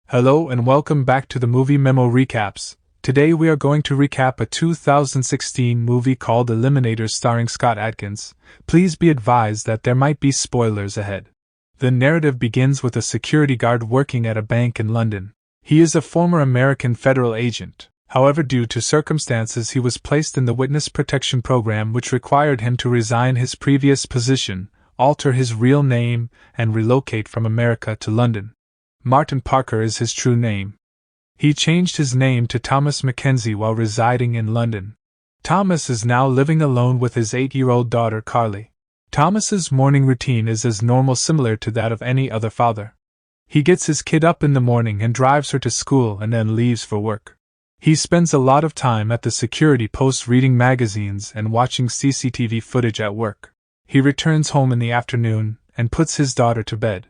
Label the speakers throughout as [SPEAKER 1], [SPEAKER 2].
[SPEAKER 1] Hello and welcome back to the Movie Memo Recaps. Today we are going to recap a 2016 movie called Eliminators starring Scott Adkins. Please be advised that there might be spoilers ahead. The narrative begins with a security guard working at a bank in London. He is a former American federal agent. However, due to circumstances, he was placed in the witness protection program, which required him to resign his previous position, alter his real name, and relocate from America to London. Martin Parker is his true name. He changed his name to Thomas Mackenzie while residing in London. Thomas is now living alone with his 8-year-old daughter Carly. Thomas's morning routine is as normal, similar to that of any other father. He gets his kid up in the morning and drives her to school and then leaves for work. He spends a lot of time at the security post reading magazines and watching CCTV footage at work. He returns home in the afternoon and puts his daughter to bed.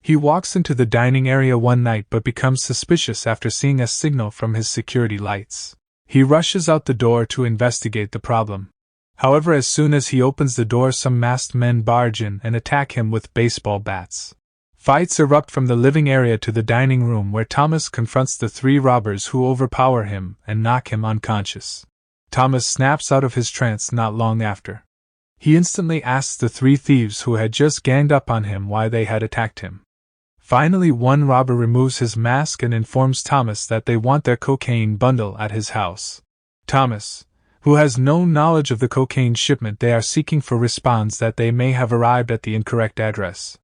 [SPEAKER 1] He walks into the dining area one night but becomes suspicious after seeing a signal from his security lights. He rushes out the door to investigate the problem. However, as soon as he opens the door, some masked men barge in and attack him with baseball bats. Fights erupt from the living area to the dining room, where Thomas confronts the 3 robbers who overpower him and knock him unconscious. Thomas snaps out of his trance not long after. He instantly asks the 3 thieves who had just ganged up on him why they had attacked him. Finally, one robber removes his mask and informs Thomas that they want their cocaine bundle at his house. Thomas, who has no knowledge of the cocaine shipment they are seeking for, responds that they may have arrived at the incorrect address.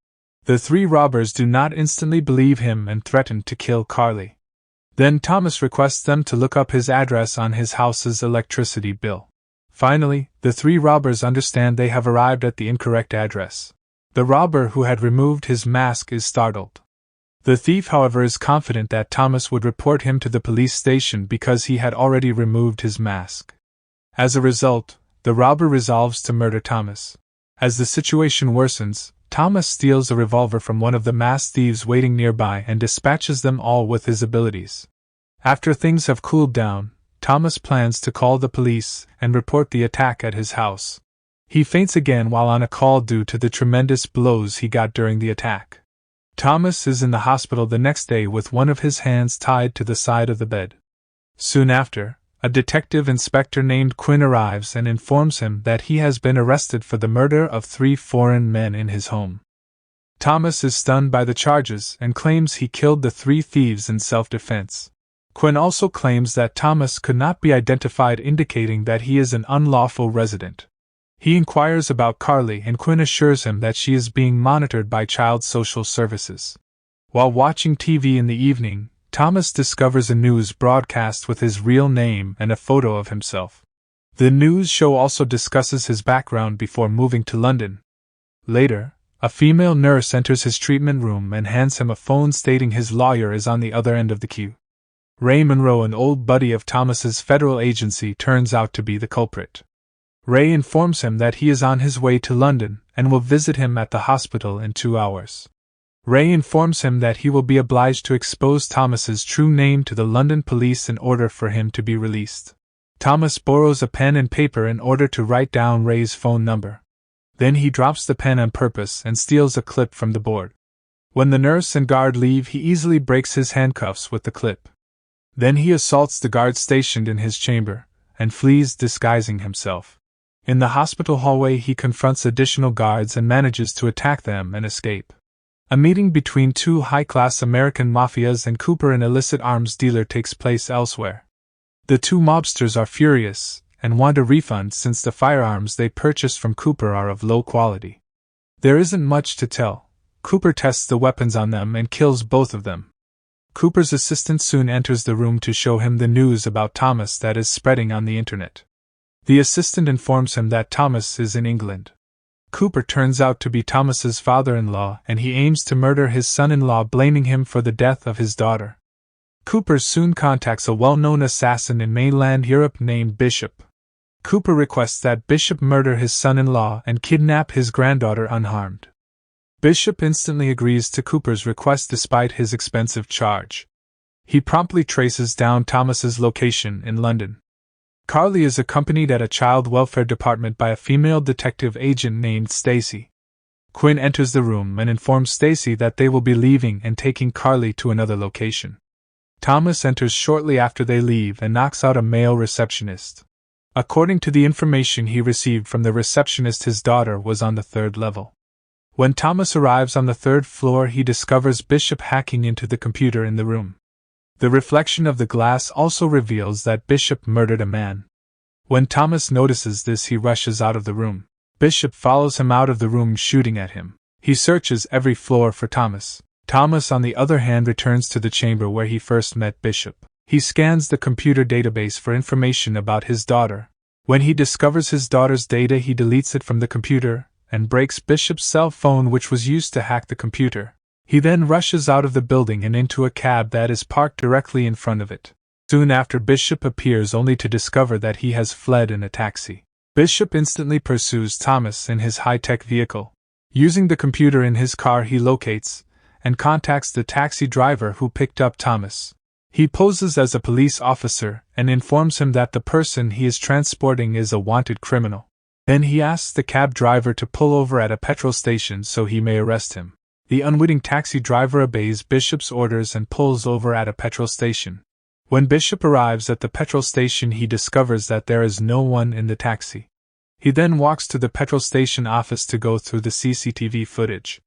[SPEAKER 1] The 3 robbers do not instantly believe him and threaten to kill Carly. Then Thomas requests them to look up his address on his house's electricity bill. Finally, the 3 robbers understand they have arrived at the incorrect address. The robber who had removed his mask is startled. The thief, however, is confident that Thomas would report him to the police station because he had already removed his mask. As a result, the robber resolves to murder Thomas. As the situation worsens, Thomas steals a revolver from one of the masked thieves waiting nearby and dispatches them all with his abilities. After things have cooled down, Thomas plans to call the police and report the attack at his house. He faints again while on a call due to the tremendous blows he got during the attack. Thomas is in the hospital the next day with one of his hands tied to the side of the bed. Soon after, a detective inspector named Quinn arrives and informs him that he has been arrested for the murder of 3 foreign men in his home. Thomas is stunned by the charges and claims he killed the 3 thieves in self-defense. Quinn also claims that Thomas could not be identified, indicating that he is an unlawful resident. He inquires about Carly, and Quinn assures him that she is being monitored by Child Social Services. While watching TV in the evening, Thomas discovers a news broadcast with his real name and a photo of himself. The news show also discusses his background before moving to London. Later, a female nurse enters his treatment room and hands him a phone stating his lawyer is on the other end of the queue. Ray Monroe, an old buddy of Thomas's federal agency, turns out to be the culprit. Ray informs him that he is on his way to London and will visit him at the hospital in 2 hours. Ray informs him that he will be obliged to expose Thomas's true name to the London police in order for him to be released. Thomas borrows a pen and paper in order to write down Ray's phone number. Then he drops the pen on purpose and steals a clip from the board. When the nurse and guard leave, he easily breaks his handcuffs with the clip. Then he assaults the guard stationed in his chamber and flees, disguising himself. In the hospital hallway, he confronts additional guards and manages to attack them and escape. A meeting between 2 high-class American mafias and Cooper, an illicit arms dealer, takes place elsewhere. The 2 mobsters are furious and want a refund since the firearms they purchased from Cooper are of low quality. There isn't much to tell. Cooper tests the weapons on them and kills both of them. Cooper's assistant soon enters the room to show him the news about Thomas that is spreading on the internet. The assistant informs him that Thomas is in England. Cooper turns out to be Thomas's father-in-law, and he aims to murder his son-in-law, blaming him for the death of his daughter. Cooper soon contacts a well-known assassin in mainland Europe named Bishop. Cooper requests that Bishop murder his son-in-law and kidnap his granddaughter unharmed. Bishop instantly agrees to Cooper's request despite his expensive charge. He promptly traces down Thomas's location in London. Carly is accompanied at a child welfare department by a female detective agent named Stacy. Quinn enters the room and informs Stacy that they will be leaving and taking Carly to another location. Thomas enters shortly after they leave and knocks out a male receptionist. According to the information he received from the receptionist, his daughter was on the 3rd level. When Thomas arrives on the 3rd floor, he discovers Bishop hacking into the computer in the room. The reflection of the glass also reveals that Bishop murdered a man. When Thomas notices this, he rushes out of the room. Bishop follows him out of the room, shooting at him. He searches every floor for Thomas. Thomas, on the other hand, returns to the chamber where he first met Bishop. He scans the computer database for information about his daughter. When he discovers his daughter's data, he deletes it from the computer and breaks Bishop's cell phone, which was used to hack the computer. He then rushes out of the building and into a cab that is parked directly in front of it. Soon after, Bishop appears only to discover that he has fled in a taxi. Bishop instantly pursues Thomas in his high-tech vehicle. Using the computer in his car, he locates and contacts the taxi driver who picked up Thomas. He poses as a police officer and informs him that the person he is transporting is a wanted criminal. Then he asks the cab driver to pull over at a petrol station so he may arrest him. The unwitting taxi driver obeys Bishop's orders and pulls over at a petrol station. When Bishop arrives at the petrol station, he discovers that there is no one in the taxi. He then walks to the petrol station office to go through the CCTV footage.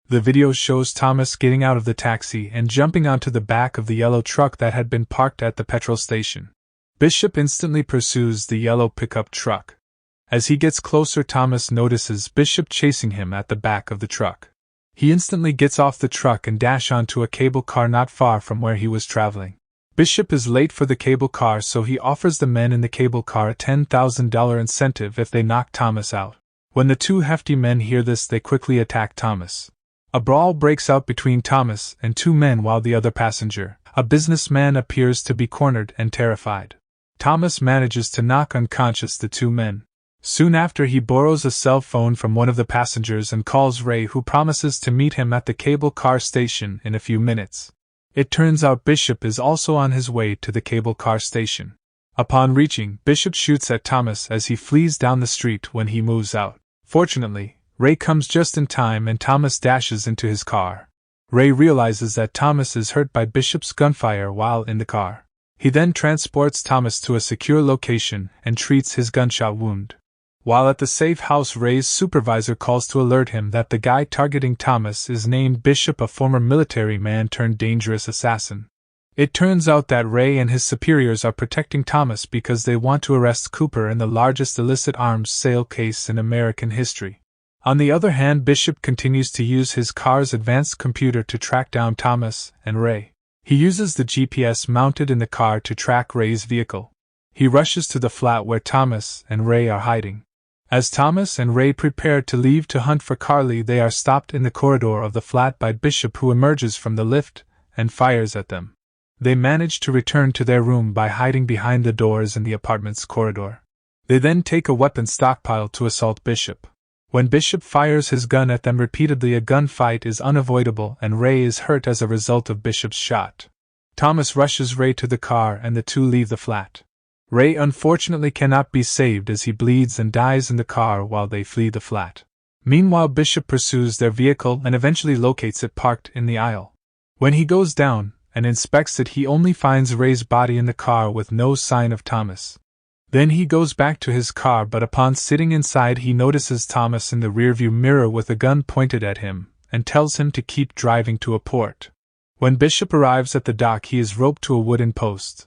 [SPEAKER 1] The video shows Thomas getting out of the taxi and jumping onto the back of the yellow truck that had been parked at the petrol station. Bishop instantly pursues the yellow pickup truck. As he gets closer, Thomas notices Bishop chasing him at the back of the truck. He instantly gets off the truck and dashes onto a cable car not far from where he was traveling. Bishop is late for the cable car, so he offers the men in the cable car a $10,000 incentive if they knock Thomas out. When the two hefty men hear this, they quickly attack Thomas. A brawl breaks out between Thomas and two men while the other passenger, a businessman, appears to be cornered and terrified. Thomas manages to knock unconscious the two men. Soon after, he borrows a cell phone from one of the passengers and calls Ray, who promises to meet him at the cable car station in a few minutes. It turns out Bishop is also on his way to the cable car station. Upon reaching, Bishop shoots at Thomas as he flees down the street. When he moves out, fortunately, Ray comes just in time and Thomas dashes into his car. Ray realizes that Thomas is hurt by Bishop's gunfire while in the car. He then transports Thomas to a secure location and treats his gunshot wound. While at the safe house, Ray's supervisor calls to alert him that the guy targeting Thomas is named Bishop, a former military man turned dangerous assassin. It turns out that Ray and his superiors are protecting Thomas because they want to arrest Cooper in the largest illicit arms sale case in American history. On the other hand, Bishop continues to use his car's advanced computer to track down Thomas and Ray. He uses the GPS mounted in the car to track Ray's vehicle. He rushes to the flat where Thomas and Ray are hiding. As Thomas and Ray prepare to leave to hunt for Carly, they are stopped in the corridor of the flat by Bishop, who emerges from the lift and fires at them. They manage to return to their room by hiding behind the doors in the apartment's corridor. They then take a weapon stockpile to assault Bishop. When Bishop fires his gun at them repeatedly, a gunfight is unavoidable and Ray is hurt as a result of Bishop's shot. Thomas rushes Ray to the car and the two leave the flat. Ray unfortunately cannot be saved as he bleeds and dies in the car while they flee the flat. Meanwhile, Bishop pursues their vehicle and eventually locates it parked in the aisle. When he goes down and inspects it, he only finds Ray's body in the car with no sign of Thomas. Then he goes back to his car, but upon sitting inside he notices Thomas in the rearview mirror with a gun pointed at him and tells him to keep driving to a port. When Bishop arrives at the dock, he is roped to a wooden post.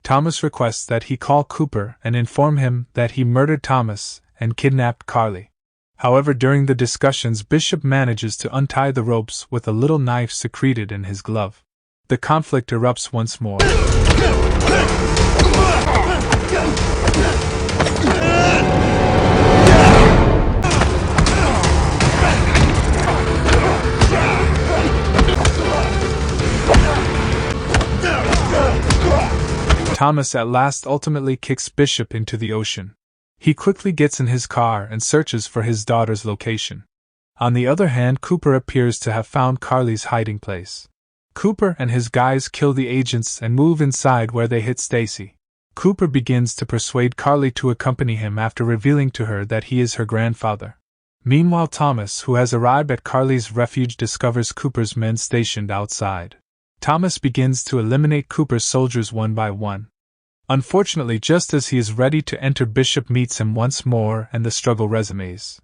[SPEAKER 1] Thomas requests that he call Cooper and inform him that he murdered Thomas and kidnapped Carly. However, during the discussions, Bishop manages to untie the ropes with a little knife secreted in his glove. The conflict erupts once more. Thomas at last ultimately kicks Bishop into the ocean. He quickly gets in his car and searches for his daughter's location. On the other hand, Cooper appears to have found Carly's hiding place. Cooper and his guys kill the agents and move inside, where they hit Stacy. Cooper begins to persuade Carly to accompany him after revealing to her that he is her grandfather. Meanwhile, Thomas, who has arrived at Carly's refuge, discovers Cooper's men stationed outside. Thomas begins to eliminate Cooper's soldiers one by one. Unfortunately, just as he is ready to enter, Bishop meets him once more and the struggle resumes.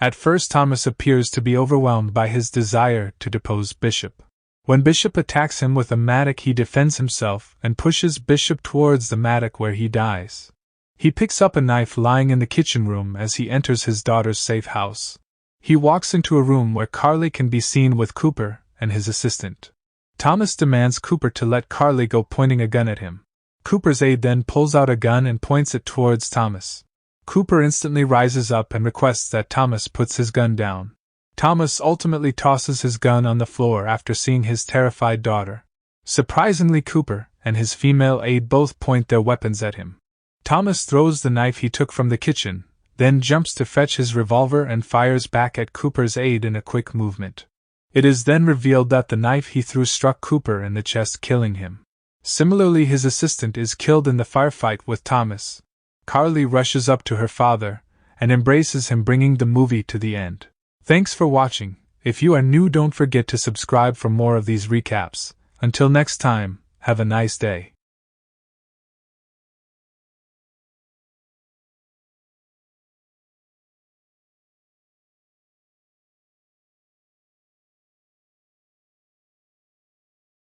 [SPEAKER 1] At first, Thomas appears to be overwhelmed by his desire to depose Bishop. When Bishop attacks him with a mattock, he defends himself and pushes Bishop towards the mattock, where he dies. He picks up a knife lying in the kitchen room as he enters his daughter's safe house. He walks into a room where Carly can be seen with Cooper and his assistant. Thomas demands Cooper to let Carly go, pointing a gun at him. Cooper's aide then pulls out a gun and points it towards Thomas. Cooper instantly rises up and requests that Thomas puts his gun down. Thomas ultimately tosses his gun on the floor after seeing his terrified daughter. Surprisingly, Cooper and his female aide both point their weapons at him. Thomas throws the knife he took from the kitchen, then jumps to fetch his revolver and fires back at Cooper's aide in a quick movement. It is then revealed that the knife he threw struck Cooper in the chest, killing him. Similarly, his assistant is killed in the firefight with Thomas. Carly rushes up to her father and embraces him, bringing the movie to the end. Thanks for watching. If you are new, don't forget to subscribe for more of these recaps. Until next time, have a nice day.